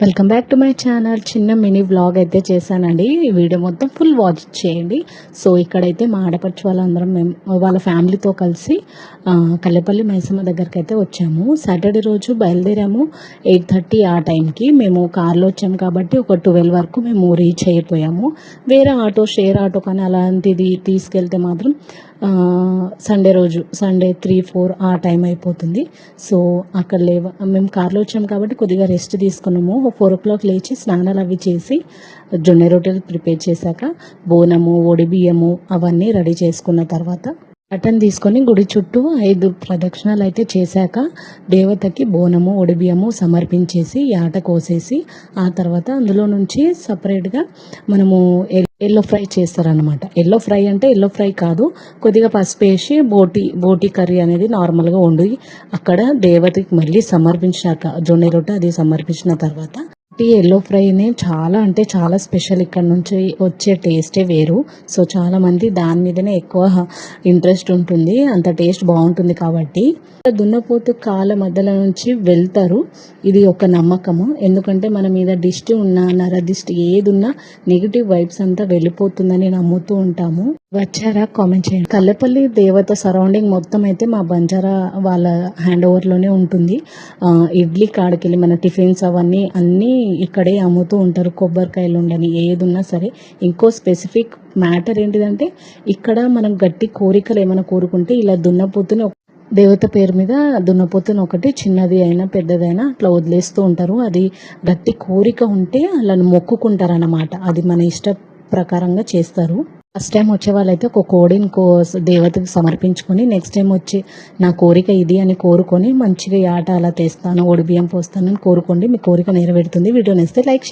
Welcome back to my channel. చిన్న mini vlog అయితే చేశానండి. ఈ వీడియో మొత్తం ఫుల్ వాచ్ చేయండి. సో ఇక్కడైతే మా ఆడపడుచు వాళ్ళందరం మేము వాళ్ళ ఫ్యామిలీతో కలిసి కల్లెపల్లి మైసమ్మ దగ్గరికి అయితే వచ్చాము. సాటర్డే రోజు బయలుదేరాము 8:30 ఆ టైంకి. మేము కార్లో వచ్చాము కాబట్టి ఒక 12 వరకు మేము రీచ్ అయిపోయాము. వేరే ఆటో, షేర్ ఆటో కానీ అలాంటిది తీసుకెళ్తే మాత్రం సండే రోజు 3-4 ఆ టైం అయిపోతుంది. సో అక్కడ మేము కార్లో వచ్చాము కాబట్టి కొద్దిగా రెస్ట్ తీసుకున్నాము. 4 o'clock లేచి స్నానాలు అవి చేసి జొన్న రొట్టెలు ప్రిపేర్ చేశాక బోనము, ఒడి బియ్యము అవన్నీ రెడీ చేసుకున్న తర్వాత మటన్ తీసుకొని గుడి చుట్టూ 5 ప్రదక్షిణాలు అయితే చేశాక దేవతకి బోనము, ఒడిబియ్యము సమర్పించేసి యాట కోసేసి ఆ తర్వాత అందులో నుంచి సపరేట్గా మనము ఎల్లో ఫ్రై చేస్తారనమాట. ఎల్లో ఫ్రై అంటే ఎల్లో ఫ్రై కాదు, కొద్దిగా పసుపు వేసి బోటి కర్రీ అనేది నార్మల్గా వండి అక్కడ దేవతకి మళ్ళీ సమర్పించాక జొన్న రొట్టె అది సమర్పించిన తర్వాత ఎల్లో ఫ్రైని చాలా అంటే చాలా స్పెషల్. ఇక్కడ నుంచి వచ్చే టేస్టే వేరు. సో చాలా మంది దాని మీదనే ఎక్కువ ఇంట్రెస్ట్ ఉంటుంది, అంత టేస్ట్ బాగుంటుంది కాబట్టి దున్నపోతు కాళ్ళ మధ్యలో నుంచి వెళ్తారు. ఇది ఒక నమ్మకము. ఎందుకంటే మన మీద దిష్టి ఉన్నా, నరదిష్టి ఏది ఉన్నా నెగిటివ్ వైబ్స్ అంతా వెళ్ళిపోతుందని నమ్ముతూ ఉంటాము. వచ్చారా? కామెంట్ చేయండి. కల్లెపల్లి దేవత సరౌండింగ్ మొత్తం అయితే మా బంజారా వాళ్ళ హ్యాండ్ ఓవర్లోనే ఉంటుంది. ఇడ్లీ కాడికెళ్ళి మన టిఫిన్స్ అవన్నీ అన్నీ ఇక్కడే అమ్ముతూ ఉంటారు. కొబ్బరికాయలు ఉండని ఏది ఉన్నా సరే. ఇంకో స్పెసిఫిక్ మ్యాటర్ ఏంటిదంటే ఇక్కడ మనం గట్టి కోరికలు ఏమైనా కోరుకుంటే ఇలా దున్నపోతుని దేవత పేరు మీద దున్నపోతుని ఒకటి చిన్నది అయినా పెద్దదైనా అట్లా వదిలేస్తూ ఉంటారు. అది గట్టి కోరిక ఉంటే అలా మొక్కుకుంటారు అన్నమాట. అది మన ఇష్ట ప్రకారంగా చేస్తారు. ఫస్ట్ టైం వచ్చే వాళ్ళైతే ఒక కోడిని దేవతకి సమర్పించుకొని నెక్స్ట్ టైం వచ్చి నా కోరిక ఇది అని కోరుకొని మంచిగా ఆట అలా తెస్తాను, ఒడిబియ్యం పోస్తాను అని కోరుకోండి. మీ కోరిక నెరవేరుతుంది. Video నేస్తే like